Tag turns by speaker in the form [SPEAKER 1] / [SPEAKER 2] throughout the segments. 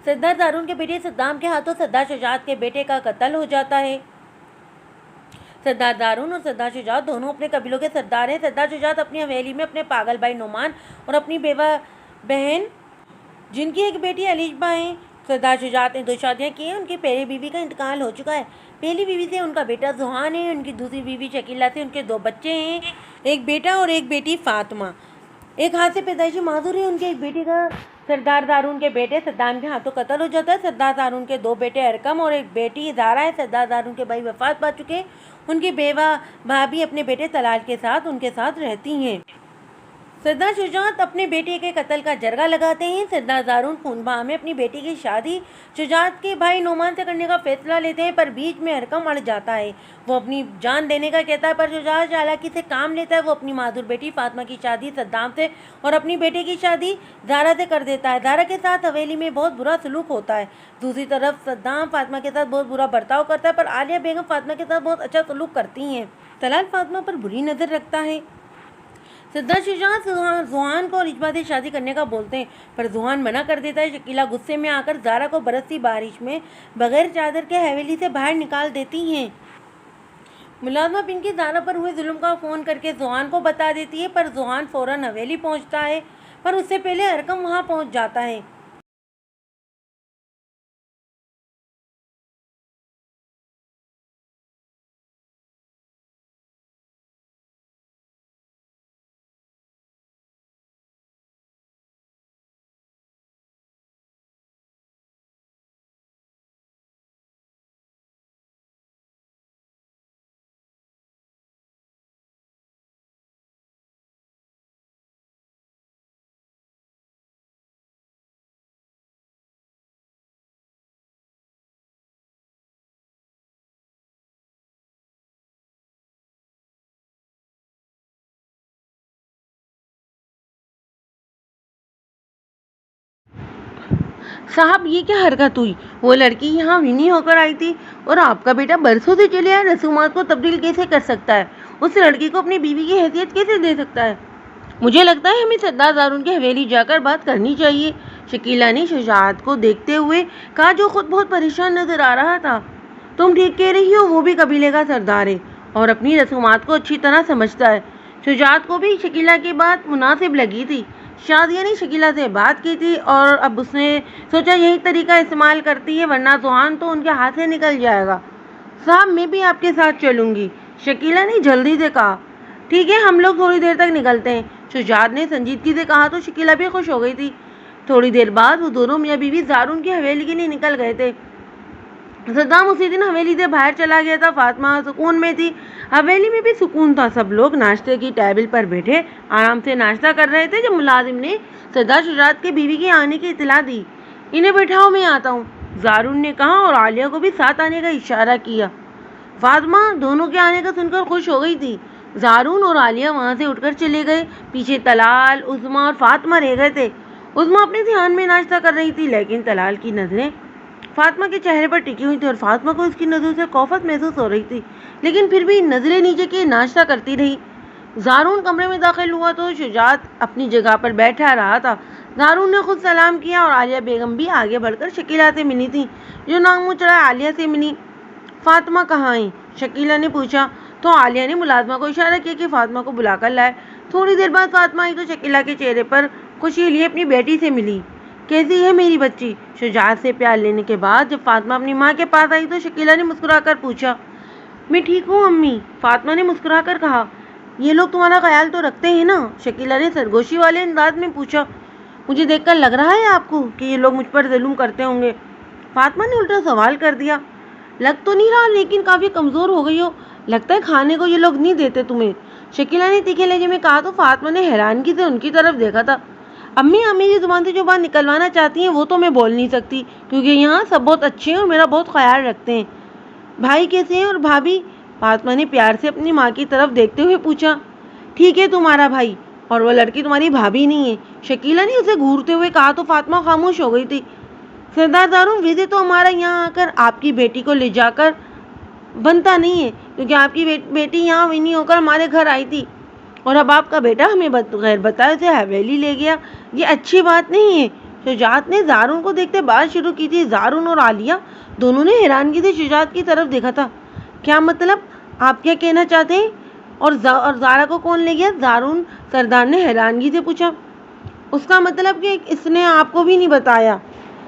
[SPEAKER 1] سردار دارون کے بیٹے صدام کے ہاتھوں سردار شجاعت کے بیٹے کا قتل ہو جاتا ہے۔ سردار دارون اور سردار شجاعت دونوں اپنے قبیلوں کے سردار ہیں۔ سردار شجاعت اپنی حویلی میں اپنے پاگل بھائی نعمان اور اپنی بیوہ بہن جن کی ایک بیٹی علیشبہ ہیں۔ سردار شجاعت نے 2 شادیاں کی ہیں۔ ان کی پہلی بیوی کا انتقال ہو چکا ہے۔ پہلی بیوی سے ان کا بیٹا زحان ہے۔ ان کی دوسری بیوی شکیلہ سے ان کے 2 بچے ہیں، ایک بیٹا اور ایک بیٹی فاطمہ۔ ایک ہاتھ سے پیدائشی معذور ہے۔ ان کے ایک بیٹے کا سردار دارون کے بیٹے صدام کے ہاتھوں قتل ہو جاتا ہے۔ سردار دارون کے 2 بیٹے ارقم اور ایک بیٹی زارا ہے۔ سردار دارون کے بھائی وفات پا چکے ہیں۔ ان کی بیوہ بھابھی اپنے بیٹے طلال کے ساتھ ان کے ساتھ رہتی ہیں۔ سردار شجاعت اپنے بیٹے کے قتل کا جرگہ لگاتے ہیں۔ سردار دارون خون بہا میں اپنی بیٹی کی شادی شجاعت کے بھائی نعمان سے کرنے کا فیصلہ لیتے ہیں، پر بیچ میں ارقم اڑ جاتا ہے۔ وہ اپنی جان دینے کا کہتا ہے، پر شجاعت چالاکی سے کام لیتا ہے۔ وہ اپنی معذور بیٹی فاطمہ کی شادی صدام سے اور اپنی بیٹے کی شادی زارا سے کر دیتا ہے۔ زارا کے ساتھ حویلی میں بہت برا سلوک ہوتا ہے۔ دوسری طرف صدام فاطمہ کے ساتھ بہت برا برتاؤ کرتا ہے، پر عالیہ بیگم فاطمہ کے ساتھ بہت اچھا سلوک کرتی ہیں۔ طلال فاطمہ پر بری نظر رکھتا ہے۔ سردار شجاعت زحان کو علیشبہ سے شادی کرنے کا بولتے ہیں، پر زحان منع کر دیتا ہے۔ شکیلہ غصے میں آ کر زارا کو برستی بارش میں بغیر چادر کے حویلی سے باہر نکال دیتی ہیں۔ ملازمہ پنکی زارا پر ہوئے ظلم کا فون کر کے زحان کو بتا دیتی ہے، پر زحان فوراً حویلی پہنچتا ہے، پر اس سے پہلے ارقم وہاں پہنچ جاتا ہے۔
[SPEAKER 2] صاحب یہ کیا حرکت ہوئی؟ وہ لڑکی یہاں ونی ہو کر آئی تھی اور آپ کا بیٹا برسوں سے چلے آئے رسومات کو تبدیل کیسے کر سکتا ہے؟ اس لڑکی کو اپنی بیوی کی حیثیت کیسے دے سکتا ہے؟ مجھے لگتا ہے ہمیں سردار دارون کی حویلی جا کر بات کرنی چاہیے، شکیلہ نے شجاعت کو دیکھتے ہوئے کہا، جو خود بہت پریشان نظر آ رہا تھا۔ تم ٹھیک کہہ رہی ہو، وہ بھی قبیلے کا سردار ہے اور اپنی رسومات کو اچھی طرح سمجھتا ہے۔ شجاعت کو بھی شکیلہ کی بات مناسب لگی تھی۔ شادیہ نے شکیلہ سے بات کی تھی اور اب اس نے سوچا یہی طریقہ استعمال کرتی ہے، ورنہ زحان تو ان کے ہاتھ سے نکل جائے گا۔ صاحب میں بھی آپ کے ساتھ چلوں گی، شکیلہ نے جلدی سے کہا۔ ٹھیک ہے، ہم لوگ تھوڑی دیر تک نکلتے ہیں، شجاعت نے سنجیدگی سے کہا تو شکیلہ بھی خوش ہو گئی تھی۔ تھوڑی دیر بعد وہ دونوں میاں بیوی دارون کی حویلی کے لیے نکل گئے تھے۔ صدام اسی دن حویلی سے باہر چلا گیا تھا۔ فاطمہ سکون میں تھی، حویلی میں بھی سکون تھا۔ سب لوگ ناشتے کی ٹیبل پر بیٹھے آرام سے ناشتہ کر رہے تھے جب ملازم نے سردار شجاعت کی بیوی کے آنے کی اطلاع دی۔ انہیں بٹھاؤ، میں آتا ہوں، دارون نے کہا اور عالیہ کو بھی ساتھ آنے کا اشارہ کیا۔ فاطمہ دونوں کے آنے کا سن کر خوش ہو گئی تھی۔ دارون اور عالیہ وہاں سے اٹھ کر چلے گئے۔ پیچھے طلال، عظمیٰ اور فاطمہ رہ گئے تھے۔ عظمیٰ اپنے دھیان میں ناشتہ کر رہی تھی، لیکن طلال کی نظریں فاطمہ کے چہرے پر ٹکی ہوئی تھی اور فاطمہ کو اس کی نظروں سے خوفت محسوس ہو رہی تھی، لیکن پھر بھی نظریں نیچے کیے ناشتہ کرتی رہی۔ دارون کمرے میں داخل ہوا تو شجاعت اپنی جگہ پر بیٹھا رہا تھا۔ دارون نے خود سلام کیا اور عالیہ بیگم بھی آگے بڑھ کر شکیلہ سے ملی تھی، جو ناک منہ چڑھائے عالیہ سے ملی۔ فاطمہ کہاں ہیں؟ شکیلہ نے پوچھا تو عالیہ نے ملازمہ کو اشارہ کیا کہ فاطمہ کو بلا کر لائے۔ تھوڑی دیر بعد فاطمہ آئی تو شکیلہ کے چہرے پر خوشی لیے اپنی بیٹی سے ملی۔ کیسی ہے میری بچی؟ شجاعت سے پیار لینے کے بعد جب فاطمہ اپنی ماں کے پاس آئی تو شکیلہ نے مسکرا کر پوچھا۔ میں ٹھیک ہوں امی، فاطمہ نے مسکرا کر کہا۔ یہ لوگ تمہارا خیال تو رکھتے ہیں نا؟ شکیلہ نے سرگوشی والے انداز میں پوچھا۔ مجھے دیکھ کر لگ رہا ہے آپ کو کہ یہ لوگ مجھ پر ظلم کرتے ہوں گے؟ فاطمہ نے الٹا سوال کر دیا۔ لگ تو نہیں رہا، لیکن کافی کمزور ہو گئی ہو، لگتا ہے کھانے کو یہ لوگ نہیں دیتے تمہیں، شکیلہ نے تیکھے لہجے میں کہا تو فاطمہ نے حیرانگی سے ان کی طرف دیکھا تھا۔ امی آپ میری زبان سے جو بات نکلوانا چاہتی ہیں وہ تو میں بول نہیں سکتی، کیونکہ یہاں سب بہت اچھے ہیں اور میرا بہت خیال رکھتے ہیں۔ بھائی کیسے ہیں اور بھابھی؟ فاطمہ نے پیار سے اپنی ماں کی طرف دیکھتے ہوئے پوچھا۔ ٹھیک ہے تمہارا بھائی، اور وہ لڑکی تمہاری بھابھی نہیں ہے، شکیلہ نے اسے گھورتے ہوئے کہا تو فاطمہ خاموش ہو گئی تھی۔ سردار دارون ویسے تو ہمارا یہاں آ کر آپ کی بیٹی کو لے جا کر بنتا نہیں ہے، کیونکہ آپ کی بیٹی یہاں ونی ہو کر ہمارے گھر آئی تھی اور اب آپ کا بیٹا ہمیں بغیر بتائے اسے حویلی لے گیا، یہ اچھی بات نہیں ہے۔ شجاعت نے زارون کو دیکھتے بات شروع کی تھی۔ زارون اور عالیہ دونوں نے حیرانگی سے شجاعت کی طرف دیکھا تھا۔ کیا مطلب؟ آپ کیا کہنا چاہتے ہیں؟ اور زارا کو کون لے گیا؟ زارون سردار نے حیرانگی سے پوچھا۔ اس کا مطلب کہ اس نے آپ کو بھی نہیں بتایا؟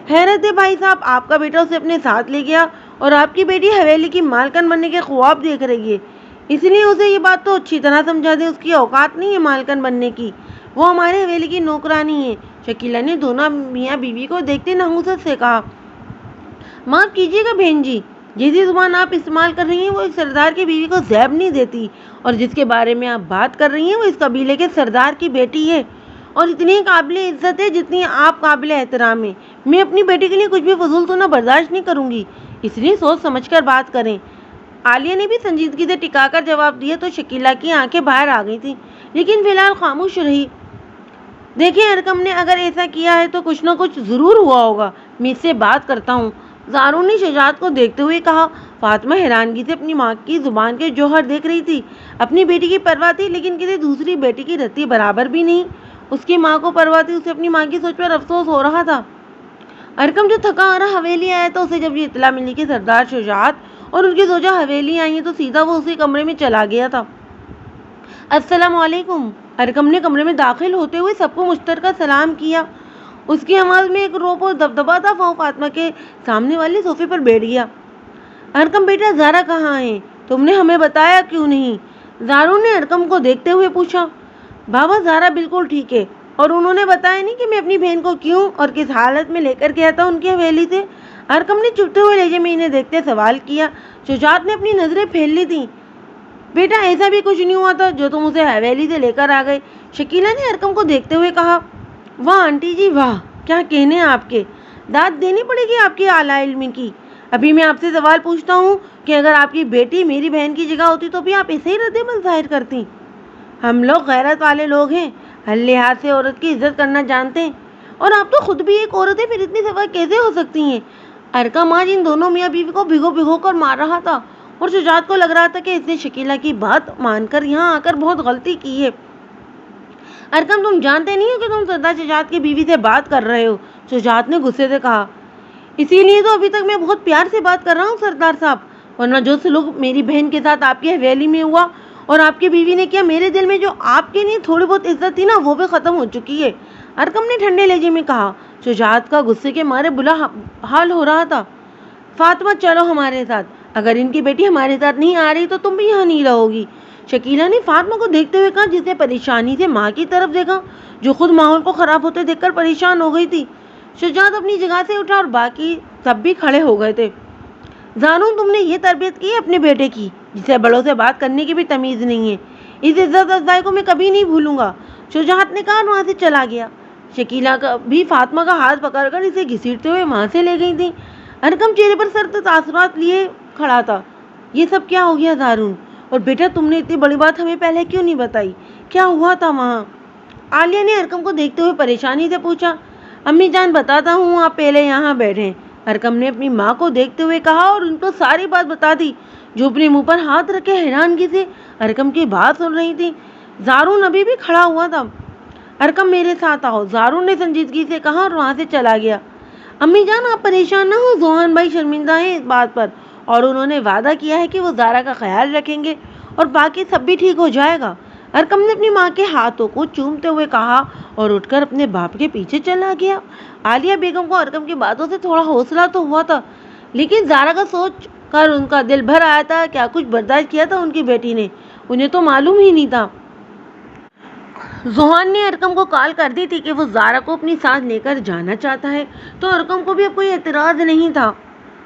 [SPEAKER 2] حیرت ہے بھائی صاحب، آپ کا بیٹا اسے اپنے ساتھ لے گیا اور آپ کی بیٹی حویلی کی مالکن بننے کے خواب دیکھ رہی ہے، اس لیے اسے یہ بات تو اچھی طرح سمجھا دیں، اس کی اوقات نہیں ہے مالکن بننے کی، وہ ہمارے حویلی کی نوکرانی ہے۔ شکیلہ نے دونوں میاں بیوی کو دیکھتے نحوست سے کہا۔ معاف کیجیے گا بہن جی، جیسی زبان آپ استعمال کر رہی ہیں وہ ایک سردار کی بیوی کو زیب نہیں دیتی، اور جس کے بارے میں آپ بات کر رہی ہیں وہ اس قبیلے کے سردار کی بیٹی ہے اور اتنی قابل عزت ہے جتنی آپ قابل احترام ہے۔ میں اپنی بیٹی کے لیے کچھ بھی فضول سننا برداشت نہیں کروں گی، اس لیے سوچ سمجھ کر بات کریں۔ عالیہ نے بھی سنجیدگی سے ٹکا کر جواب دیا تو شکیلہ کی آنکھیں باہر آ گئی تھیں، لیکن فی الحال خاموش رہی۔ دیکھیں ارکم نے اگر ایسا کیا ہے تو کچھ نہ کچھ ضرور ہوا ہوگا، میں اس سے بات کرتا ہوں، زارون نے شجاعت کو دیکھتے ہوئے کہا۔ فاطمہ حیرانگی سے اپنی ماں کی زبان کے جوہر دیکھ رہی تھی۔ اپنی بیٹی کی پرواہ تھی لیکن کسی دوسری بیٹی کی رتی برابر بھی نہیں۔ اس کی ماں کو پرواہ تھی، اسے اپنی ماں کی سوچ پر افسوس ہو رہا تھا۔ ارکم جو تھکا ہارا حویلی آیا تھا، اسے جب یہ اطلاع ملی کہ سردار شجاعت اور ان کی زوجہ حویلی آئی ہیں تو سیدھا وہ اسی کمرے میں چلا گیا تھا۔ السلام علیکم۔ ارکم نے کمرے میں داخل ہوتے ہوئے سب کو مشترکہ سلام کیا۔ اس کی آواز میں ایک روب اور دبدبا تھا۔ وہ فاطمہ کے سامنے والے صوفے پر بیٹھ گیا۔ ارکم بیٹا، زارا کہاں ہے؟ تم نے ہمیں بتایا کیوں نہیں؟ زارون نے ارکم کو دیکھتے ہوئے پوچھا۔ بابا، زارا بالکل ٹھیک ہے، اور انہوں نے بتایا نہیں کہ میں اپنی بہن کو کیوں اور کس حالت میں لے کر گیا تھا ان کی حویلی سے؟ ارکم نے چپتے ہوئے لہجے میں انہیں دیکھتے سوال کیا۔ شجاعت نے اپنی نظریں پھیر لی تھیں۔ بیٹا، ایسا بھی کچھ نہیں ہوا تھا جو تم اسے حویلی سے لے کر آ گئے، شکیلہ نے ارکم کو دیکھتے ہوئے کہا۔ واہ آنٹی جی واہ، کیا کہنے آپ کے، داد دینی پڑے گی آپ کی اعلیٰ علمی کی۔ ابھی میں آپ سے سوال پوچھتا ہوں کہ اگر آپ کی بیٹی میری بہن کی جگہ ہوتی تو بھی آپ ایسے ہی رد عمل ظاہر کرتی؟ ہم لوگ غیرت والے لوگ ہیں، ہر لحاظ سے عورت کی عزت کرنا جانتے ہیں، اور آپ تو خود بھی ایک عورت ہے، پھر اتنی صفائی کیسے ہو سکتی ہیں؟ ارکم آج ان دونوں میاں بیوی کو بھگو بھگو کر مار رہا تھا، اور شجاعت کو لگ رہا تھا کہ اس نے شکیلہ کی بات مان کر یہاں آ کر بہت غلطی کی ہے۔ ارکم، تم جانتے نہیں ہو کہ تم سردار شجاعت کی بیوی سے بات کر رہے ہو، شجاعت نے غصے سے کہا۔ اسی لیے تو ابھی تک میں بہت پیار سے بات کر رہا ہوں سردار صاحب، ورنہ جو سلوک میری بہن کے ساتھ آپ کی حویلی میں ہوا اور آپ کی بیوی نے کیا، میرے دل میں جو آپ کے لیے تھوڑی بہت عزت تھی نا، وہ بھی ختم ہو چکی ہے، ارکم نے ٹھنڈے لہجے میں کہا۔ شجاعت کا غصے کے مارے برا حال ہو رہا تھا۔ فاطمہ، چلو ہمارے ساتھ، اگر ان کی بیٹی ہمارے ساتھ نہیں آ رہی تو تم بھی یہاں نہیں رہو گی، شکیلہ نے فاطمہ کو دیکھتے ہوئے کہا، جس نے پریشانی سے ماں کی طرف دیکھا جو خود ماحول کو خراب ہوتے دیکھ کر پریشان ہو گئی تھی۔ شجاعت اپنی جگہ سے اٹھا اور باقی سب بھی کھڑے ہو گئے تھے۔ زارون، تم نے یہ تربیت کی ہے اپنے بیٹے کی، جسے بڑوں سے بات کرنے کی بھی تمیز نہیں ہے، اس عزت افزائی کو میں کبھی نہیں بھولوں گا، شجاعت نے کہا اور وہاں سے چلا گیا۔ شکیلہ بھی فاطمہ کا ہاتھ پکڑ کر اسے گھسیٹتے ہوئے وہاں سے لے گئی تھی۔ ارکم چہرے پر سخت تاثرات لیے کھڑا تھا۔ یہ سب کیا ہو گیا زارون؟ اور بیٹا، تم نے اتنی بڑی بات ہمیں پہلے کیوں نہیں بتائی؟ کیا ہوا تھا وہاں؟ عالیہ نے ارکم کو دیکھتے ہوئے پریشانی سے پوچھا۔ امی جان، بتاتا ہوں، آپ پہلے یہاں بیٹھیں، ارکم نے اپنی ماں کو دیکھتے ہوئے کہا اور ان کو ساری بات بتا دی، جو اپنے منہ پر ہاتھ رکھے حیرانگی سے ارکم کی بات سن رہی تھی۔ زارون ابھی بھی کھڑا ہوا تھا۔ ارکم، میرے ساتھ آؤ، زارون نے سنجیدگی سے کہا اور وہاں سے چلا گیا۔ امی جان، آپ پریشان نہ ہو، زوہان بھائی شرمندہ ہیں اس بات پر، اور انہوں نے وعدہ کیا ہے کہ وہ زارا کا خیال رکھیں گے اور باقی سب بھی ٹھیک ہو جائے گا، ارکم نے اپنی ماں کے ہاتھوں کو چومتے ہوئے کہا اور اٹھ کر اپنے باپ کے پیچھے چلا گیا۔ عالیہ بیگم کو ارکم کی باتوں سے تھوڑا حوصلہ تو ہوا تھا، لیکن زارا کا سوچ کر ان کا دل بھر آیا تھا۔ کیا کچھ برداشت کیا تھا ان کی بیٹی نے، انہیں تو معلوم ہی نہیں تھا۔ زوہان نے ارکم کو کال کر دی تھی کہ وہ زارا کو اپنی ساتھ لے کر جانا چاہتا ہے، تو ارکم کو بھی اب کوئی اعتراض نہیں تھا۔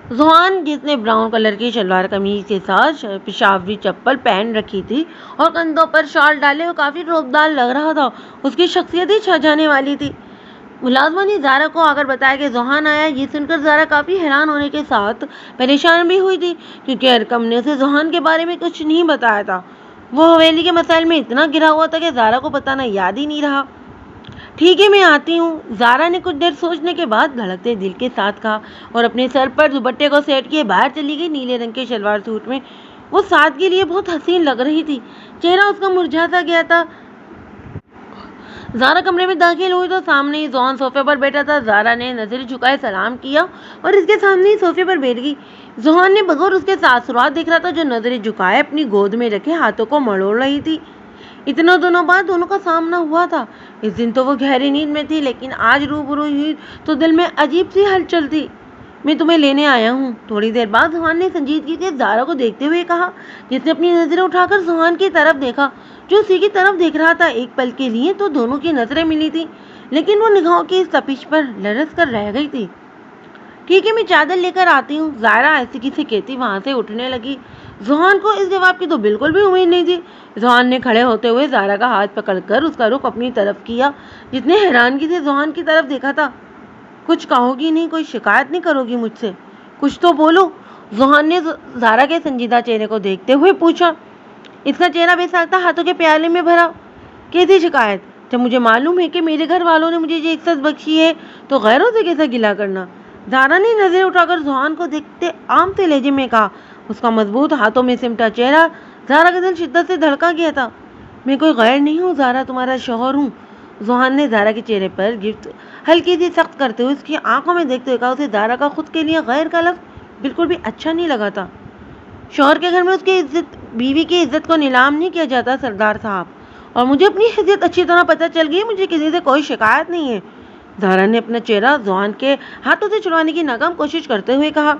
[SPEAKER 2] زوہان، جس نے براؤن کلر کی شلوار قمیض کے ساتھ پشاوری چپل پہن رکھی تھی اور کندھوں پر شال ڈالے، وہ کافی روبدار لگ رہا تھا، اس کی شخصیت ہی چھا جانے والی تھی۔ ملازمہ نے زارا کو آ کر بتایا کہ زوہان آیا۔ یہ سن کر زارا کافی حیران ہونے کے ساتھ پریشان بھی ہوئی تھی، کیونکہ ارکم نے اسے زوہان کے بارے میں کچھ نہیں بتایا تھا۔ وہ حویلی کے مسائل میں اتنا گرا ہوا تھا کہ زارا کو بتانا یاد ہی نہیں رہا۔ ٹھیک ہے، میں آتی ہوں، زارا نے کچھ دیر سوچنے کے بعد دھڑکتے دل کے ساتھ کہا اور اپنے سر پر دوپٹے کو سیٹ کیے باہر چلی گئی۔ نیلے رنگ کے شلوار سوٹ میں وہ سادگی لیے بہت حسین لگ رہی تھی، چہرہ اس کا مرجھا سا گیا تھا۔ زارا کمرے میں داخل ہوئی تو سامنے ہی زوہان صوفے پر بیٹھا تھا۔ زارا نے نظر جھکائے سلام کیا اور اس کے سامنے ہی صوفے پر بیٹھ گئی۔ زوہان نے بغور اس کے تاثرات دیکھ رہا تھا جو نظریں جھکائے اپنی گود میں رکھے ہاتھوں کو مڑوڑ رہی تھی۔ اتنا دنوں بعد دونوں کا سامنا ہوا تھا۔ اس دن تو وہ گہری نیند میں تھی، لیکن آج روبرو ہوئی تو دل میں عجیب سی ہلچل تھی۔ میں تمہیں لینے آیا ہوں۔ تھوڑی دیر بعد زوہان نے سنجیدگی سے زارا کو دیکھتے ہوئے کہا، جس نے اپنی نظریں اٹھا کر زوہان کی طرف دیکھا جو اسی کی طرف دیکھ رہا تھا۔ ایک پل کے لیے تو دونوں کی نظریں ملی تھی، لیکن وہ نگاہوں کی اس تپش پر لرز کر رہ گئی تھی۔ ٹھیک ہے، میں چادر لے کر آتی ہوں، زارا ایسی سے کہتی وہاں سے اٹھنے لگی۔ زوہان کو اس جواب کی تو بالکل بھی امید نہیں تھی۔ زوہان نے کھڑے ہوتے ہوئے زارا کا ہاتھ پکڑ کر اس کا رخ اپنی طرف کیا، جس نے حیرانگی سے زوہان کی طرف دیکھا تھا۔ کچھ کہو گی نہیں؟ کوئی شکایت نہیں کرو گی مجھ سے؟ کچھ تو بولو، زوہان نے زارا کے سنجیدہ چہرے کو دیکھتے ہوئے پوچھا۔ اس کا چہرہ بے ساختہ ہاتھوں کے پیالے میں بھرا۔ کیسی شکایت؟ جب مجھے معلوم ہے کہ میرے گھر والوں نے مجھے یہ عزت بخشی ہے تو غیروں سے کیسا گلہ کرنا؟ زارا نے نظر اٹھا کر زوہان کو دیکھتے عام سے لہجے میں کہا۔ اس کا مضبوط ہاتھوں میں سمٹا چہرہ زارا کا دل شدت سے دھڑکا گیا تھا۔ میں کوئی غیر نہیں ہوں زارا، تمہارا شوہر ہوں۔ زوہان نے زارا کے چہرے پر گرفت ہلکی سی سخت کرتے ہوئے اس کی آنکھوں میں دیکھتے ہوئے کہا۔ اسے زارا کا خود کے لیے غیر کا لفظ بالکل بھی اچھا نہیں لگا تھا۔ شوہر کے گھر میں اس کی عزت، بیوی کی عزت کو نیلام نہیں کیا جاتا سردار صاحب، اور مجھے اپنی حیثیت اچھی طرح پتہ چل گئی، مجھے کسی سے کوئی شکایت نہیں ہے۔ زارا نے اپنا چہرہ زوہان کے ہاتھوں سے چھڑوانے کی ناکام کوشش کرتے ہوئے کہا۔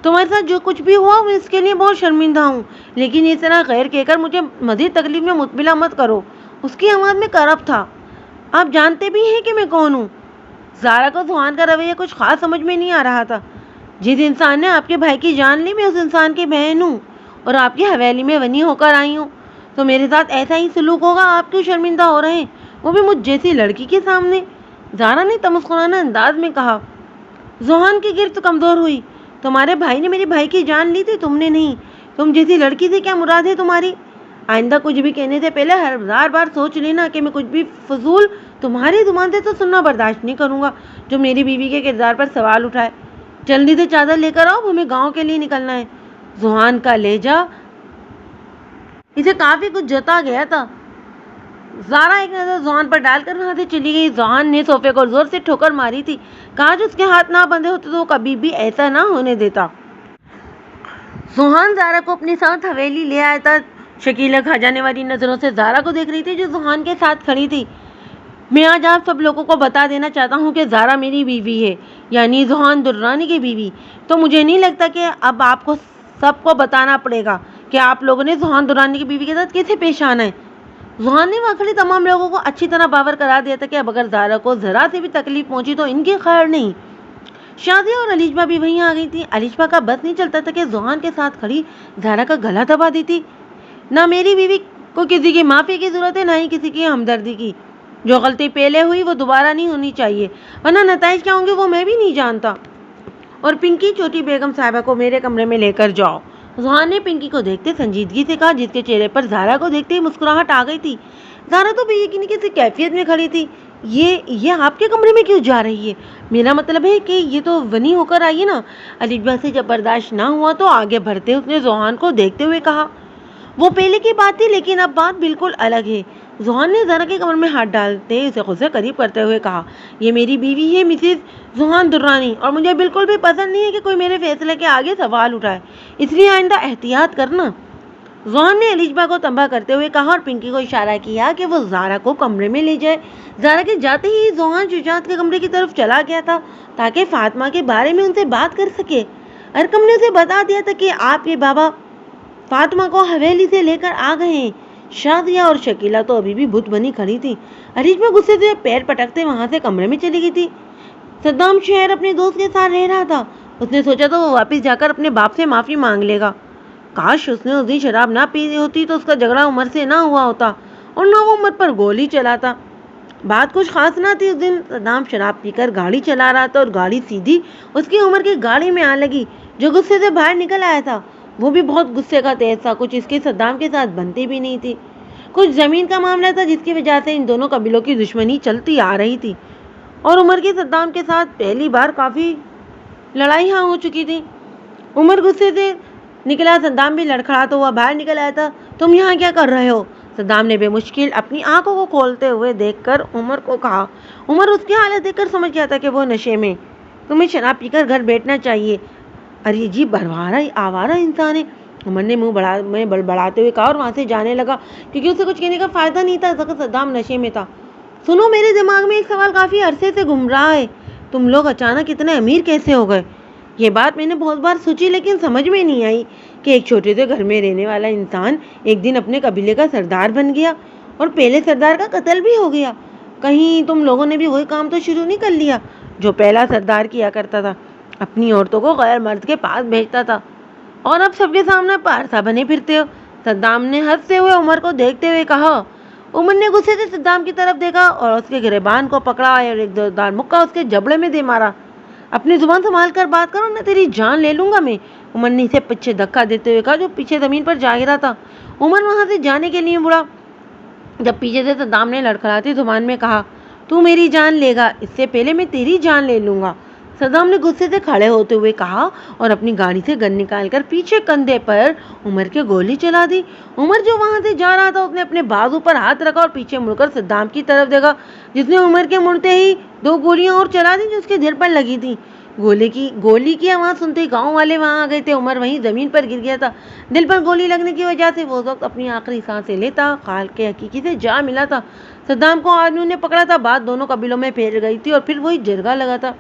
[SPEAKER 2] تمہارے ساتھ جو کچھ بھی ہوا میں اس کے لیے بہت شرمندہ ہوں، لیکن اس طرح غیر کہہ کر مجھے مزید تکلیف میں مبتلا مت کرو۔ اس کی آواز میں کرب تھا۔ آپ جانتے بھی ہیں کہ میں کون ہوں؟ زارا کو زوہان کا رویہ کچھ خاص سمجھ میں نہیں آ رہا تھا۔ جس انسان نے آپ کے بھائی کی جان لی، میں اس انسان کی بہن ہوں اور آپ کی حویلی میں بنی ہو کر آئی ہوں، تو میرے ساتھ ایسا ہی سلوک ہوگا۔ آپ کیوں شرمندہ ہو رہے ہیں، وہ بھی مجھ جیسی لڑکی کے سامنے؟ زارا نے تمسخرانہ انداز میں کہا۔ زوہان کی گرفت کمزور ہوئی۔ تمہارے بھائی نے میری بھائی کی جان لی تھی، تم نے نہیں۔ تم جیسی لڑکی سے کیا مراد ہے تمہاری؟ آئندہ کچھ بھی کہنے سے پہلے 1000 بار سوچ لینا کہ میں کچھ بھی فضول تمہاری زبان سے تو سننا برداشت نہیں کروں گا جو میری بیوی کے کردار پر سوال اٹھائے۔ جلدی سے چادر لے کر آؤ، ہمیں گاؤں کے لیے نکلنا ہے۔ زوہان کا لہجہ اسے کافی کچھ جتا گیا تھا۔ زارا ایک نظر زوہان پر ڈال کر وہاں سے چلی گئی۔ زوہان نے صوفے کو زور سے ٹھوکر ماری تھی۔ کاش اس کے ہاتھ نہ بندھے ہوتے تو وہ کبھی بھی ایسا نہ ہونے دیتا۔ زوہان زارا کو اپنے ساتھ حویلی لے آیا تھا۔ شکیلا کھا جانے والی نظروں سے زارا کو دیکھ رہی تھی جو زوہان کے ساتھ کھڑی تھی۔ میں آج آپ سب لوگوں کو بتا دینا چاہتا ہوں کہ زارا میری بیوی ہے، یعنی زوہان درانی کی بیوی۔ تو مجھے نہیں لگتا کہ اب آپ کو سب کو بتانا پڑے گا کہ آپ لوگوں نے زوہان درانی کی بیوی کے ساتھ کیسے پیش آنا ہے۔ زوہان نے واقعی تمام لوگوں کو اچھی طرح باور کرا دیا تھا کہ اب اگر زارا کو ذرا سے بھی تکلیف پہنچی تو ان کی خیر نہیں۔ شادیہ اور علیشبا بھی وہیں آ گئی تھی۔ علیشبا کا بس نہیں چلتا تھا کہ زوہان کے ساتھ کھڑی زارا کا گلا دبا دیتی۔ نہ میری بیوی کو کسی کی معافی کی ضرورت ہے، نہ ہی کسی کی ہمدردی کی۔ جو غلطی پہلے ہوئی وہ دوبارہ نہیں ہونی چاہیے، ورنہ نتائج کیا ہوں گے وہ میں بھی نہیں جانتا۔ اور پنکی، چھوٹی بیگم صاحبہ کو میرے کمرے میں لے کر جاؤ۔ زوہان نے پنکی کو دیکھتے سنجیدگی سے کہا، جس کے چہرے پر زارا کو دیکھتے ہی مسکراہٹ آ گئی تھی۔ زارا تو بے یقینی کسی کیفیت میں کھڑی تھی۔ یہ آپ کے کمرے میں کیوں جا رہی ہے؟ میرا مطلب ہے کہ یہ تو ونی ہو کر آئی ہے نا۔ علیشبا سے جب برداشت نہ ہوا تو آگے بڑھتے اس نے زوہان کو دیکھتے ہوئے کہا۔ وہ پہلے کی بات تھی، لیکن اب بات بالکل الگ ہے۔ زوہان نے زارا کے کمر میں ہاتھ ڈالتے اسے خود سے قریب کرتے ہوئے کہا، یہ میری بیوی ہے مسز زوہان درانی، اور مجھے بالکل بھی پسند نہیں ہے کہ کوئی میرے فیصلے کے آگے سوال اٹھائے، اس لیے آئندہ احتیاط کرنا۔ زوہان نے علیشبا کو تنبیہ کرتے ہوئے کہا اور پنکی کو اشارہ کیا کہ وہ زارا کو کمرے میں لے جائے۔ زارا کے جاتے ہی زوہان شجاعت کے کمرے کی طرف چلا گیا تھا تاکہ فاطمہ کے بارے میں ان سے بات کر سکے۔ ارکم نے اسے بتا دیا تھا کہ آپ کے بابا فاطمہ کو حویلی سے لے کر آ گئے ہیں۔ شادیہ اور شکیلا تو ابھی بھی بت بنی کھڑی تھی۔ علیشبا غصے سے پیر پٹکتے وہاں سے کمرے میں چلی گئی تھی۔ صدام شہر اپنے دوست کے ساتھ رہ رہا تھا۔ اس نے سوچا تو وہ واپس جا کر اپنے باپ سے معافی مانگ لے گا۔ کاش اس نے اس دن شراب نہ پی ہوتی تو اس کا جھگڑا عمر سے نہ ہوا ہوتا اور نہ وہ عمر پر گولی چلاتا۔ بات کچھ خاص نہ تھی۔ اس دن صدام شراب پی کر گاڑی چلا رہا تھا اور گاڑی سیدھی اس کی عمر کی گاڑی میں آ لگی جو غصے سے باہر نکل آیا تھا۔ وہ بھی بہت غصے کا تیز تھا، کچھ اس کی صدام کے ساتھ بنتی بھی نہیں تھی۔ کچھ زمین کا معاملہ تھا جس کی وجہ سے ان دونوں قبیلوں کی دشمنی چلتی آ رہی تھی، اور عمر کی صدام کے ساتھ پہلی بار کافی لڑائیاں ہو چکی تھی۔ عمر غصے سے نکلا، صدام بھی لڑکھڑاتا ہوا باہر نکل آیا تھا۔ تم یہاں کیا کر رہے ہو؟ صدام نے بے مشکل اپنی آنکھوں کو کھولتے ہوئے دیکھ کر عمر کو کہا۔ عمر اس کی حالت دیکھ کر سمجھ گیا تھا کہ وہ نشے میں۔ تمہیں شراب پی کر گھر بیٹھنا چاہیے۔ ارے جی آوارہ انسان ہے، عمر نے منہ بڑبڑاتے ہوئے کہا اور وہاں سے جانے لگا کیونکہ اسے کچھ کہنے کا فائدہ نہیں تھا۔ صدام نشے میں تھا۔ سنو، میرے دماغ میں ایک سوال کافی عرصے سے گھوم رہا ہے، تم لوگ اچانک اتنے امیر کیسے ہو گئے؟ یہ بات میں نے بہت بار سوچی لیکن سمجھ میں نہیں آئی کہ ایک چھوٹے سے گھر میں رہنے والا انسان ایک دن اپنے قبیلے کا سردار بن گیا اور پہلے سردار کا قتل بھی ہو گیا۔ کہیں تم لوگوں نے بھی وہی کام تو شروع نہیں کر لیا جو پہلا سردار کیا کرتا تھا، اپنی عورتوں کو غیر مرد کے پاس بھیجتا تھا اور اب سب کے سامنے پارسا بنے پھرتے ہو؟ صدام نے ہنستے ہوئے عمر کو دیکھتے ہوئے کہا۔ عمر نے غصے سے صدام کی طرف دیکھا اور اس کے گریبان کو پکڑا اور ایک زوردار مکہ اس کے جبڑے میں دے مارا۔ اپنی زبان سنبھال کر بات کرو نہ تیری جان لے لوں گا میں، عمر نے اسے پیچھے دھکا دیتے ہوئے کہا جو پیچھے زمین پر جا گرا تھا۔ عمر وہاں سے جانے کے لیے مڑا جب پیچھے سے صدام نے لڑکھڑاتی زبان میں کہا، تو میری جان لے گا، اس سے پہلے میں تیری جان لے لوں گا۔ صدام نے غصے سے کھڑے ہوتے ہوئے کہا اور اپنی گاڑی سے گن نکال کر پیچھے کندھے پر عمر کے گولی چلا دی۔ عمر جو وہاں سے جا رہا تھا اس نے اپنے بازو پر ہاتھ رکھا اور پیچھے مڑ کر صدام کی طرف دیکھا جس نے عمر کے مڑتے ہی 2 گولیاں اور چلا دی جو اس کے دل پر لگی تھی۔ گولی کی آواز سنتے ہی گاؤں والے وہاں آ گئے تھے۔ عمر وہیں زمین پر گر گیا تھا، دل پر گولی لگنے کی وجہ سے وہ اس وقت اپنی آخری سانسیں لیتا خال کے حقیقی سے جا ملا تھا۔ صدام کو آدمیوں نے پکڑا تھا، بات دونوں قبیلوں میں پھیل گئی تھی اور پھر وہی جرگہ لگا تھا۔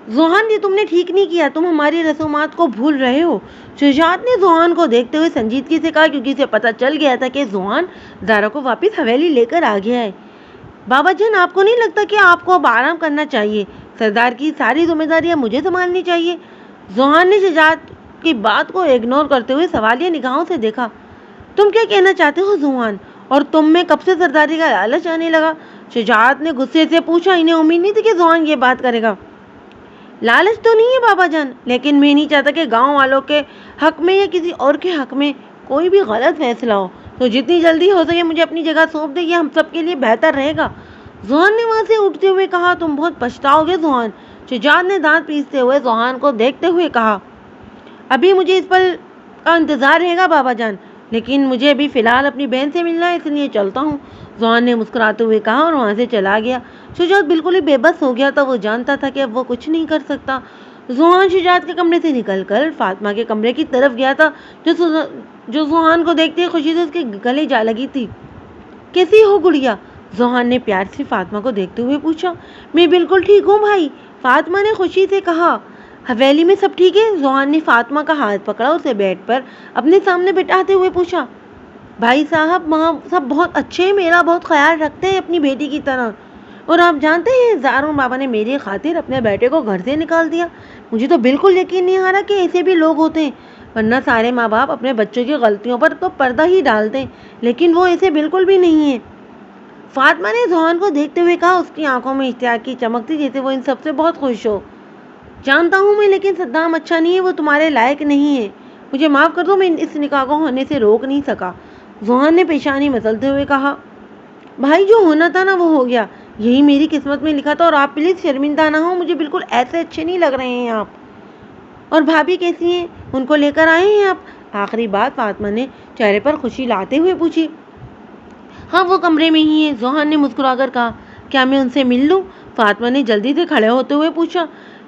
[SPEAKER 2] زوہان، یہ تم نے ٹھیک نہیں کیا، تم ہماری رسومات کو بھول رہے ہو، شجاعت نے زوہان کو دیکھتے ہوئے سنجیدگی سے کہا کیونکہ اسے پتہ چل گیا تھا کہ زوہان زارا کو واپس حویلی لے کر آ گیا ہے۔ بابا جان، آپ کو نہیں لگتا کہ آپ کو اب آرام کرنا چاہیے؟ سردار کی ساری ذمہ داریاں مجھے سنبھالنی چاہیے۔ زوہان نے شجاعت کی بات کو اگنور کرتے ہوئے سوالیہ نگاہوں سے دیکھا۔ تم کیا کہنا چاہتے ہو زوہان؟ اور تم میں کب سے سرداری کا لالچ آنے لگا؟ شجاعت نے غصے سے پوچھا۔ انہیں امید نہیں تھی کہ زوہان یہ بات کرے گا۔ لالچ تو نہیں ہے بابا جان، لیکن میں نہیں چاہتا کہ گاؤں والوں کے حق میں یا کسی اور کے حق میں کوئی بھی غلط فیصلہ ہو، تو جتنی جلدی ہو سکے مجھے اپنی جگہ سونپ دے، یہ ہم سب کے لیے بہتر رہے گا۔ زوہان نے وہاں سے اٹھتے ہوئے کہا، تم بہت پچھتاؤ گے زوہان۔ شجاعت نے دانت پیستے ہوئے زوہان کو دیکھتے ہوئے کہا، ابھی مجھے اس پل کا انتظار رہے گا بابا جان، لیکن مجھے ابھی فی الحال اپنی بہن سے ملنا ہے، اس لیے چلتا ہوں۔ زوہان نے مسکراتے ہوئے کہا اور وہاں سے چلا گیا۔ شجاعت بالکل ہی بے بس ہو گیا تھا، وہ جانتا تھا کہ اب وہ کچھ نہیں کر سکتا۔ زوہان شجاعت کے کمرے سے نکل کر فاطمہ کے کمرے کی طرف گیا تھا جو زوہان کو دیکھتے ہی خوشی سے اس کے گلے جا لگی تھی۔ کیسی ہو گڑیا؟ زوہان نے پیار سے فاطمہ کو دیکھتے ہوئے پوچھا۔ میں بالکل ٹھیک ہوں بھائی، فاطمہ نے خوشی سے کہا۔ حویلی میں سب ٹھیک ہے؟ زوہان نے فاطمہ کا ہاتھ پکڑا، اسے بیڈ پر اپنے سامنے بٹھاتے ہوئے پوچھا۔ بھائی صاحب، وہاں سب بہت اچھے ہیں، میرا بہت خیال رکھتے ہیں اپنی بیٹی کی طرح، اور آپ جانتے ہیں زارون بابا نے میری خاطر اپنے بیٹے کو گھر سے نکال دیا۔ مجھے تو بالکل یقین نہیں آ رہا کہ ایسے بھی لوگ ہوتے ہیں، ورنہ سارے ماں باپ اپنے بچوں کی غلطیوں پر تو پردہ ہی ڈالتے ہیں، لیکن وہ ایسے بالکل بھی نہیں ہیں۔ فاطمہ نے زوہان کو دیکھتے ہوئے کہا، اس کی آنکھوں میں اشتیاق کی چمک تھی جیسے وہ ان سب سے بہت خوش ہو۔ جانتا ہوں میں، لیکن صدام اچھا نہیں ہے، وہ تمہارے لائق نہیں ہے، مجھے معاف کر دو، میں اس نکاح کو ہونے سے روک نہیں سکا۔ زوہان نے پیشانی مسلتے ہوئے کہا، بھائی جو ہونا تھا نا وہ ہو گیا، یہی میری قسمت میں لکھا تھا، اور آپ پلیز شرمندہ نہ ہو، مجھے بالکل ایسے اچھے نہیں لگ رہے ہیں آپ۔ اور بھابھی کیسی ہیں؟ ان کو لے کر آئے ہیں آپ؟ آخری بات فاطمہ نے چہرے پر خوشی لاتے ہوئے پوچھی۔ ہاں، وہ کمرے میں ہی ہیں، زوہان نے مسکرا کر کہا۔ کیا میں ان سے مل لوں؟ فاطمہ نے جلدی سے کھڑے ہوتے ہوئے پوچھا۔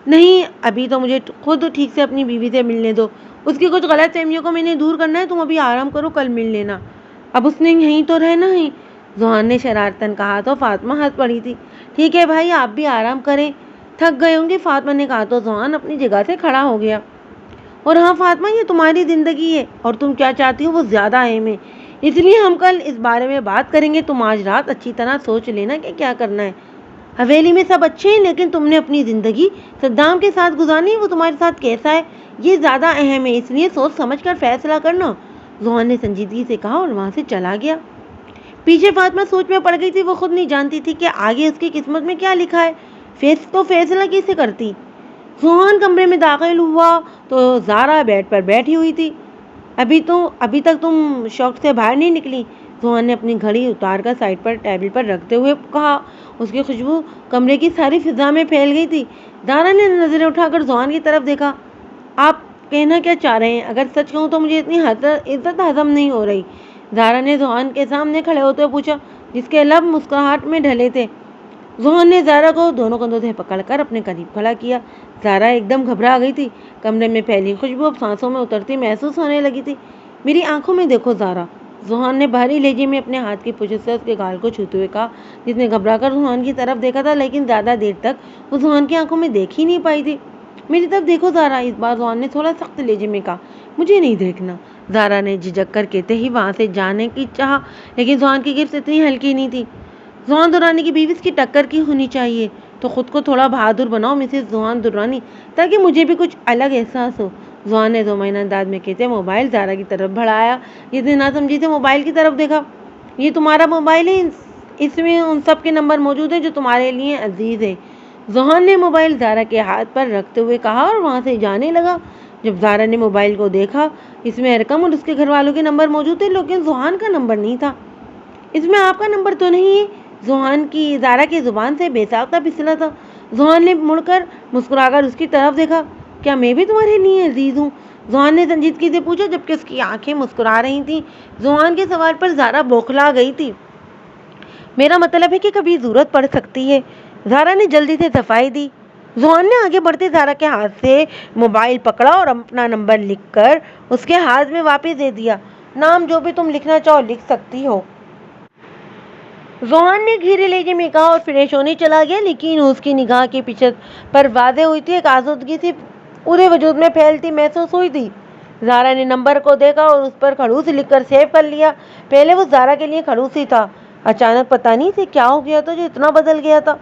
[SPEAKER 2] نہیں، ابھی تو مجھے خود ٹھیک سے اپنی بیوی سے ملنے دو، اس کی کچھ غلط فہمیوں کو میں نے دور کرنا ہے، تم ابھی آرام کرو، کل مل لینا، اب اس نے یہیں تو رہنا ہے، زوہان نے شرارتاً کہا تو فاطمہ ہنس پڑی تھی۔ ٹھیک ہے بھائی، آپ بھی آرام کریں، تھک گئے ہوں گے، فاطمہ نے کہا تو زوہان اپنی جگہ سے کھڑا ہو گیا۔ اور ہاں فاطمہ، یہ تمہاری زندگی ہے اور تم کیا چاہتی ہو وہ زیادہ اہم ہے، اس لیے ہم کل اس بارے میں بات کریں گے، تم آج رات اچھی طرح سوچ لینا کہ کیا کرنا ہے۔ حویلی میں سب اچھے ہیں، لیکن تم نے اپنی زندگی صدام کے ساتھ گزارنی ہے، وہ تمہارے ساتھ کیسا ہے یہ زیادہ اہم ہے، اس لیے سوچ سمجھ کر فیصلہ کرنا، زوہان نے سنجیدگی سے کہا اور وہاں سے چلا گیا۔ پیچھے فاطمہ سوچ میں پڑ گئی تھی، وہ خود نہیں جانتی تھی کہ آگے اس کی قسمت میں کیا لکھا ہے، فیصلہ کیسے کرتی۔ زوہان کمرے میں داخل ہوا تو زارا بیڈ پر بیٹھی ہوئی تھی۔ ابھی تک تم شوق سے باہر نہیں نکلی، زوہان نے اپنی گھڑی اتار کر سائڈ پر ٹیبل پر رکھتے ہوئے کہا۔ اس کی خوشبو کمرے کی ساری فضا میں پھیل گئی تھی۔ زارا نے نظریں اٹھا کر زوہان کی طرف دیکھا۔ آپ کہنا کیا چاہ رہے ہیں؟ اگر سچ کہوں تو مجھے اتنی عزت ہضم نہیں ہو رہی، زارا نے زحان کے سامنے کھڑے ہوتے ہوئے پوچھا، جس کے لب مسکراہٹ میں ڈھلے تھے۔ زحان نے زارا کو دونوں کندھوں سے پکڑ کر اپنے قریب کھڑا کیا۔ زارا ایک دم گھبرا گئی تھی۔ کمرے میں پھیلی خوشبو اب سانسوں میں اترتی محسوس ہونے لگی تھی۔ میری آنکھوں میں دیکھو زارا، زحان نے بھاری لہجے میں اپنے ہاتھ کی پشت سے اس کے گال کو چھوتے ہوئے کہا، جس نے گھبرا کر زحان کی طرف دیکھا تھا لیکن زیادہ دیر تک وہ زحان کی آنکھوں میں دیکھ ہی نہیں پائی تھی۔ میری طرف دیکھو زارا، اس بار زحان نے تھوڑا سخت لہجے میں کہا۔ مجھے نہیں دیکھنا، زارا نے جھجک کر کہتے ہی وہاں سے جانے کی چاہا، لیکن زحان کی گرفت اتنی ہلکی نہیں تھی۔ زحان درانی کی بیوی اس کی ٹکر کی ہونی چاہیے، تو خود کو تھوڑا بہادر بناؤ مسز زحان درانی، تاکہ مجھے بھی کچھ الگ احساس ہو۔ زحان نے ذمینہ انداز میں کہتے موبائل زارا کی طرف بڑھایا، جس نے نہ سمجھی سے موبائل کی طرف دیکھا۔ یہ تمہارا موبائل ہے، اس میں ان سب کے نمبر موجود ہیں جو تمہارے لیے عزیز ہے، زحان نے موبائل زارا کے ہاتھ پر رکھتے ہوئے کہا اور وہاں سے جانے لگا۔ جب زارا نے موبائل کو دیکھا، اس میں ارقم اور اس کے گھر والوں کے نمبر موجود تھے لیکن زحان کا نمبر نہیں تھا۔ اس میں آپ کا نمبر تو نہیں ہے؟ زارا کی زبان سے بے ساختہ پھسلا تھا۔ زحان نے مڑ کر مسکرا کر اس کی طرف دیکھا۔ کیا میں بھی تمہارے لیے عزیز ہوں؟ زحان نے سنجیدگی سے پوچھا، جبکہ اس کی آنکھیں مسکرا رہی تھیں۔ زحان کے سوال پر زارا بوکھلا گئی تھی۔ میرا مطلب ہے کہ کبھی ضرورت پڑ سکتی ہے، زارا نے جلدی سے صفائی دی۔ زحان نے آگے بڑھتے زارا کے ہاتھ سے موبائل پکڑا اور اپنا نمبر لکھ کر اس کے ہاتھ میں واپس دے دیا۔ نام جو بھی تم لکھنا چاہو لکھ سکتی ہو، زحان نے گھیرے لہجے میں کہا اور فریش ہونے چلا گیا، لیکن اس کی نگاہ کی پشت پر واضح ہوئی تھی ایک آسودگی سی پورے وجود میں پھیلتی محسوس ہوئی تھی۔ زارا نے نمبر کو دیکھا اور اس پر خڑوس لکھ کر سیو کر لیا۔ پہلے وہ زارا کے لیے خڑوس ہی تھا، اچانک پتہ نہیں سے کیا ہو گیا تھا جو اتنا بدل گیا تھا۔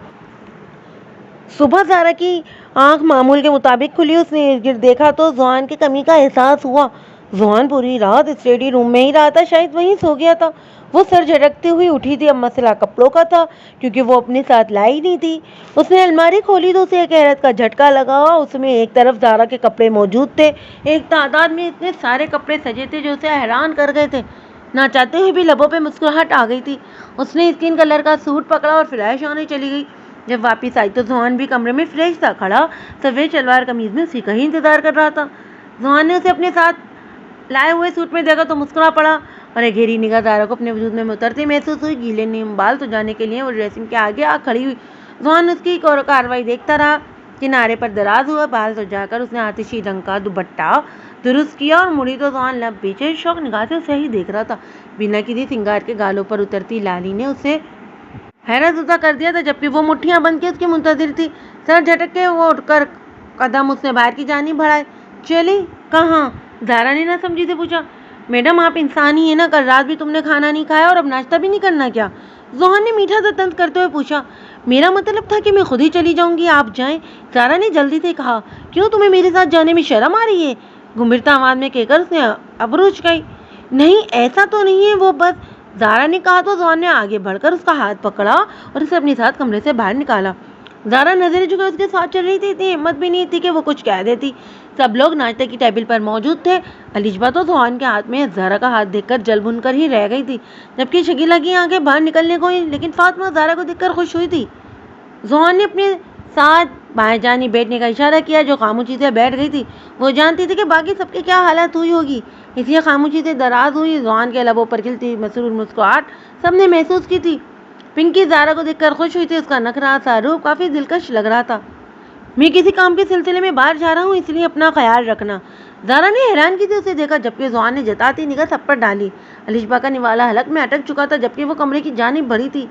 [SPEAKER 2] صبح زارا کی آنکھ معمول کے مطابق کھلی، اس نے ارد گرد دیکھا تو زحان کی کمی کا احساس ہوا۔ زحان پوری رات اسٹڈی روم میں ہی رہا تھا، شاید وہیں سو گیا تھا۔ وہ سر جھٹکتے ہوئی اٹھی تھی۔ اب مسئلہ کپڑوں کا تھا، کیونکہ وہ اپنے ساتھ لائی نہیں تھی۔ اس نے الماری کھولی تو اسے ایک حیرت کا جھٹکا لگا۔ اس میں ایک طرف زارا کے کپڑے موجود تھے، ایک تعداد میں اتنے سارے کپڑے سجے تھے جو اسے حیران کر گئے تھے۔ نہ چاہتے ہوئے بھی لبوں پہ مسکراہٹ آ گئی تھی۔ اس نے اسکن کلر کا سوٹ پکڑا اور فریش ہونے چلی گئی۔ جب واپس آئی تو زحان بھی کمرے میں فریش تھا، کھڑا سفید شلوار قمیض میں اسی کا ہی انتظار کر رہا تھا۔ زحان نے اسے اپنے ساتھ لائے ہوئے سوٹ میں دیکھا تو مسکرا پڑا اور ایک گہری نگاہ زارا کو اپنے وجود میں اترتی محسوس ہوئی۔ گیلے نیم بال سجانے کے لیے وہ ڈریسنگ کے آگے آ کھڑی ہوئی۔ زحان اس کی کارروائی دیکھتا رہا۔ کنارے پر دراز ہوا بال سجا کر اس نے آتشی رنگ کا دوپٹہ درست کیا اور مڑی تو زحان لب پیچھے شوق نگاہ سے اسے ہی دیکھ رہا تھا۔ بنا کسی سنگار کے گالوں پر اترتی لالی نے اسے حیرت زدہ کر دیا تھا، جبکہ وہ مٹھیاں بند کے اس کی منتظر تھی۔ سر جھٹک کے وہ اٹھ کر قدم اس نے باہر کی جانب بڑھائے۔ چلی کہاں؟ زارا نے نہ سمجھی سے پوچھا۔ میڈم آپ انسان ہی ہیں نا، کل رات بھی تم نے کھانا نہیں کھایا اور اب ناشتہ بھی نہیں کرنا کیا؟ زحان نے میٹھا سا طنز کرتے ہوئے پوچھا۔ میرا مطلب تھا کہ میں خود ہی چلی جاؤں گی، آپ جائیں، زارا نے جلدی سے کہا۔ کیوں، تمہیں میرے ساتھ جانے میں شرم آ رہی ہے؟ گھمرتا آواز میں کہہ کر اس نے ابرو اچکائی۔ نہیں ایسا تو نہیں ہے، وہ بس، زارا نے کہا تو زحان نے آگے بڑھ کر اس کا ہاتھ پکڑا اور اسے اپنے ساتھ کمرے سے باہر نکالا۔ زارا نظریں جھکے اس کے ساتھ چل رہی تھی، اتنی ہمت بھی نہیں تھی کہ وہ کچھ کہہ دیتی۔ سب لوگ ناشتے کی ٹیبل پر موجود تھے۔ الجبا تو زحان کے ہاتھ میں زارا کا ہاتھ دیکھ کر جل بھن کر ہی رہ گئی تھی، جبکہ شکیلا کی آنکھیں باہر نکلنے کو، لیکن فاطمہ زارا کو دیکھ کر خوش ہوئی تھی۔ زحان نے اپنے ساتھ بائیں جانب بیٹھنے کا اشارہ کیا، جو خاموشی سے بیٹھ گئی تھی۔ وہ جانتی تھی کہ باقی سب کی کیا حالت ہوئی ہوگی، اس لیے خاموشی سے دراز ہوئی۔ زحان کے لبوں پر کھلتی مسرور مسکراہٹ سب نے محسوس کی تھی۔ پنکی زارا کو دیکھ کر خوش ہوئی تھی، اس کا نخرا سا روپ کافی دلکش لگ رہا تھا۔ میں کسی کام کے سلسلے میں باہر جا رہا ہوں، اس لیے اپنا خیال رکھنا، زارا نے حیرانگی سے اسے دیکھا، جبکہ زحان نے جتاتی نگاہ سب پر ڈالی۔ الجبا کا نوالا حلق میں اٹک چکا تھا، جبکہ وہ کمرے کی جانب بڑھی تھی۔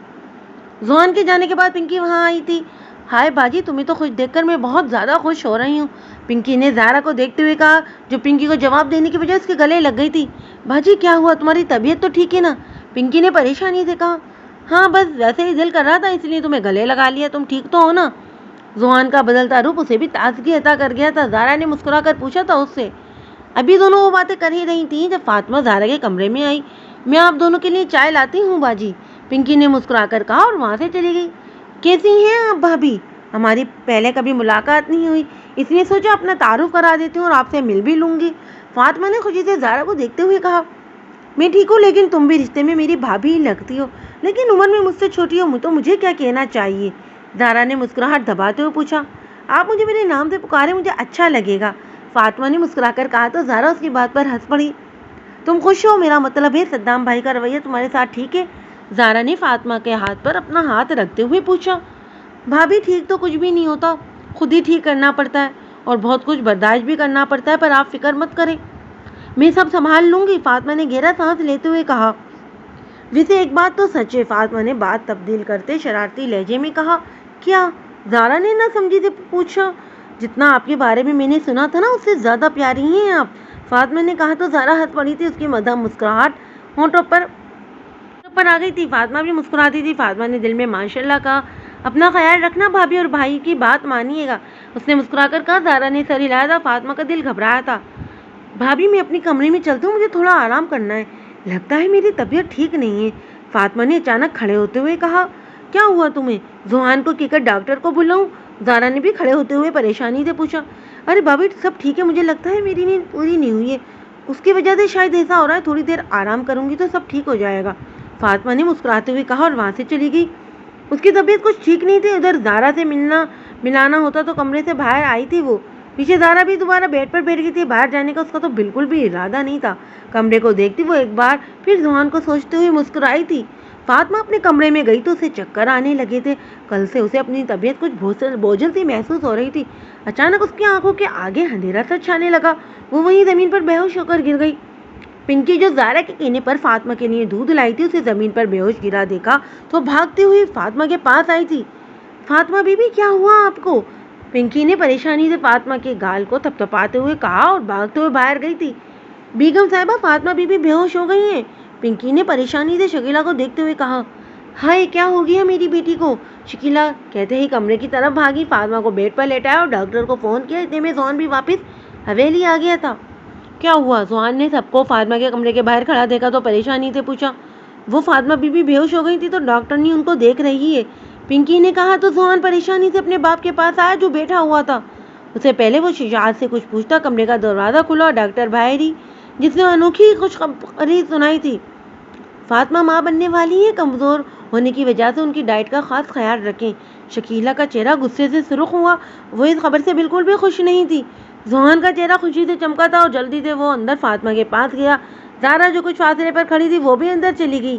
[SPEAKER 2] زحان کے جانے کے بعد پنکی وہاں آئی تھی۔ ہائے باجی، تمہیں تو خوش دیکھ کر میں بہت زیادہ خوش ہو رہی ہوں، پنکی نے زارا کو دیکھتے ہوئے کہا، جو پنکی کو جواب دینے کی بجائے اس کے گلے لگ گئی تھی۔ باجی کیا ہوا، تمہاری طبیعت تو ٹھیک ہے نا؟ پنکی نے پریشانی سے کہا۔ ہاں بس ویسے ہی دل کر رہا تھا، اس لیے تمہیں گلے لگا لیا، تم ٹھیک تو ہو نا؟ زحان کا بدلتا روپ اسے بھی تازگی عطا کر گیا تھا۔ زارا نے مسکرا کر پوچھا تھا اس سے۔ ابھی دونوں وہ باتیں کر ہی رہی تھیں جب فاطمہ زارا کے کمرے میں آئی۔ میں آپ دونوں کے لیے چائے لاتی ہوں باجی، پنکی نے مسکرا کر کہا اور وہاں سے چلی گئی۔ کیسی ہیں آپ بھابھی؟ ہماری پہلے کبھی ملاقات نہیں ہوئی، اس لیے سوچا اپنا تعارف کرا دیتی ہوں اور آپ سے مل بھی لوں گی، فاطمہ نے خوشی سے زارا کو دیکھتے ہوئے کہا۔ میں ٹھیک ہوں، لیکن تم بھی رشتے میں میری بھابھی ہی لگتی ہو، لیکن عمر میں مجھ سے چھوٹی ہو تو مجھے کیا کہنا چاہیے؟ زارا نے مسکراہٹ دباتے ہوئے پوچھا۔ آپ مجھے میرے نام سے پکارے، مجھے اچھا لگے گا، فاطمہ نے مسکرا کر کہا تو زارا اس کی بات پر ہنس پڑی۔ تم خوش ہو؟ میرا مطلب ہے صدام بھائی کا رویہ تمہارے ساتھ ٹھیک ہے؟ زارا نے فاطمہ کے ہاتھ پر اپنا ہاتھ رکھتے ہوئے پوچھا۔ بھابھی ٹھیک تو کچھ بھی نہیں ہوتا، خود ہی ٹھیک کرنا پڑتا ہے اور بہت کچھ برداشت بھی کرنا پڑتا ہے، پر آپ فکر مت کریں، میں سب سنبھال لوں گی، فاطمہ نے گہرا سانس لیتے ہوئے کہا۔ ویسے ایک بات تو سچ ہے، فاطمہ نے بات تبدیل کرتے شرارتی لہجے میں کہا۔ کیا؟ زارا نے نہ سمجھی سے پوچھا۔ جتنا آپ کے بارے میں نے سنا تھا نا، اس سے زیادہ پیاری ہیں آپ، فاطمہ نے کہا تو زارا ہنس پڑی تھی، اس کی مدھم مسکراہٹ ہونٹوں پر آ گئی تھی۔ فاطمہ بھی مسکراتی تھی۔ فاطمہ نے دل میں ماشاء اللہ کہا۔ اپنا خیال رکھنا بھابھی، اور بھائی کی بات مانیے گا، اس نے مسکرا کر کہا۔ زارا نے سر ہلایا تھا، فاطمہ کا دل گھبرایا تھا۔ بھابھی میں اپنے کمرے میں چلتی ہوں، مجھے تھوڑا آرام کرنا ہے، لگتا ہے میری طبیعت ٹھیک نہیں ہے، فاطمہ نے اچانک کھڑے ہوتے ہوئے کہا۔ کیا ہوا تمہیں؟ زوہان کو کہہ کر ڈاکٹر کو بلاؤں؟ زارا نے بھی کھڑے ہوتے ہوئے پریشانی سے پوچھا۔ ارے بھابھی سب ٹھیک ہے، مجھے لگتا ہے میری نیند پوری نہیں ہوئی ہے، اس کی وجہ سے شاید ایسا ہو رہا ہے، تھوڑی دیر آرام کروں گی تو سب ٹھیک ہو جائے گا، فاطمہ نے مسکراتے ہوئے کہا اور وہاں سے چلی گئی۔ اس کی طبیعت کچھ ٹھیک نہیں تھی، ادھر زارا سے ملانا ہوتا تو کمرے سے باہر آئی تھی وہ، پیچھے زارا بھی دوبارہ بیڈ پر بیٹھ گئی تھی، باہر جانے کا اس کا تو بالکل بھی ارادہ نہیں تھا۔ کمرے کو دیکھتی وہ ایک بار پھر زوہان کو سوچتے ہوئے مسکرائی تھی۔ فاطمہ اپنے کمرے میں گئی تو اسے چکر آنے لگے تھے، کل سے اسے اپنی طبیعت کچھ بوجھل سی محسوس ہو رہی تھی۔ اچانک اس کی آنکھوں کے آگے اندھیرا سا چھانے لگا، وہ وہیں زمین پر بے ہوش ہو کر گر گئی۔ پنکی جو زارا کے کہنے پر فاطمہ کے لیے دودھ لائی تھی، اسے زمین پر بے ہوش گرا دیکھا تو بھاگتے ہوئے فاطمہ کے پاس آئی تھی۔ فاطمہ بیوی کیا ہوا آپ کو؟ پنکی نے پریشانی سے فاطمہ کے گال کو تھپتھپاتے ہوئے کہا اور بھاگتے ہوئے باہر گئی تھی۔ بیگم صاحبہ فاطمہ بیوی بے ہوش ہو گئی ہیں، پنکی نے پریشانی سے شکیلا کو دیکھتے ہوئے کہا۔ ہائے کیا ہو گیا میری بیٹی کو؟ شکیلا کہتے ہی کمرے کی طرف بھاگی، فاطمہ کو بیڈ پر لیٹایا اور ڈاکٹر کو فون کیا، اتنے میں زوہان بھی واپس حویلی آ گیا تھا۔ کیا ہوا؟ زوہان نے سب کو فاطمہ کے کمرے کے باہر کھڑا دیکھا تو پریشانی سے پوچھا۔ وہ فاطمہ بیوی بے ہوش ہو گئی تھی تو ڈاکٹر نے ان کو دیکھ رہی ہے، پنکی نے کہا تو زوہان پریشانی سے اپنے باپ کے پاس آیا جو بیٹھا ہوا تھا۔ اس سے پہلے وہ شجاعت سے کچھ پوچھتا، کمرے کا دروازہ کھلا اور ڈاکٹر باہر ہی، جس نے انوکھی خوشخبری سنائی تھی۔ فاطمہ ماں بننے والی ہیں، کمزور ہونے کی وجہ سے ان کی ڈائٹ کا خاص خیال رکھیں۔ شکیلا کا چہرہ غصے سے سرخ ہوا، وہ اس خبر سے بالکل بھی خوش نہیں تھی۔ زوہان کا چہرہ خوشی سے چمکا تھا اور جلدی سے وہ اندر فاطمہ کے پاس گیا۔ زارا جو کچھ فاصلے پر کھڑی تھی وہ بھی اندر چلی گئی۔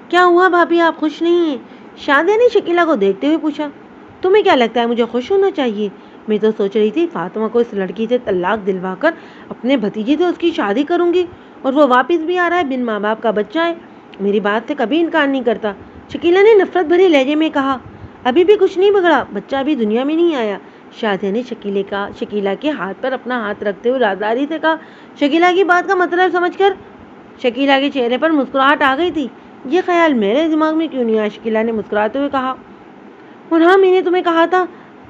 [SPEAKER 2] کیا ہوا بھابھی، آپ خوش نہیں ہیں؟ شادیہ نے شکیلا کو دیکھتے ہوئے پوچھا۔ تمہیں کیا لگتا ہے مجھے خوش ہونا چاہیے؟ میں تو سوچ رہی تھی فاطمہ کو اس لڑکی سے طلاق دلوا کر اپنے بھتیجے سے اس کی شادی کروں گی، اور وہ واپس بھی آ رہا ہے، بن ماں باپ کا بچہ ہے، میری بات سے کبھی انکار نہیں کرتا، شکیلا نے نفرت بھرے لہجے میں کہا۔ ابھی بھی کچھ نہیں بگڑا، بچہ ابھی دنیا میں نہیں آیا، شادیہ نے شکیلا کے ہاتھ پر اپنا ہاتھ رکھتے ہوئے رازداری سے کہا۔ شکیلا کی بات کا مطلب سمجھ کر شکیلا کے چہرے پر مسکراہٹ آ گئی تھی۔ یہ خیال میرے دماغ میں کیوں نہیں آیا؟ شکیلا نے مسکراتے ہوئے کہا۔ اور ہاں، میں نے تمہیں کہا تھا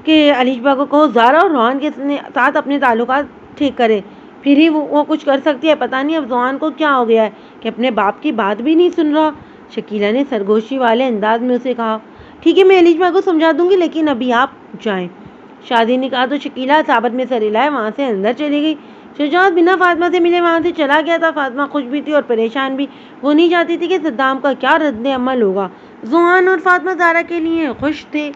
[SPEAKER 2] کہ علیشبا کو کہو زارا اور روحان کے ساتھ اپنے تعلقات ٹھیک کرے، پھر ہی وہ کچھ کر سکتی ہے، پتہ نہیں اب زوہان کو کیا ہو گیا ہے کہ اپنے باپ کی بات بھی نہیں سن رہا، شکیلا نے سرگوشی والے انداز میں اسے کہا۔ ٹھیک ہے، میں علیشبا کو سمجھا دوں گی، لیکن ابھی آپ جائیں، شادی نے کہا تو شکیلا ثابت میں سر ہلائے وہاں سے اندر چلی گئی۔ شجاعت بنا فاطمہ سے ملے وہاں سے چلا گیا تھا۔ فاطمہ خوش بھی تھی اور پریشان بھی، وہ نہیں چاہتی تھی کہ صدام کا کیا رد عمل ہوگا۔ زوہان اور فاطمہ زارا کے لیے خوش تھے۔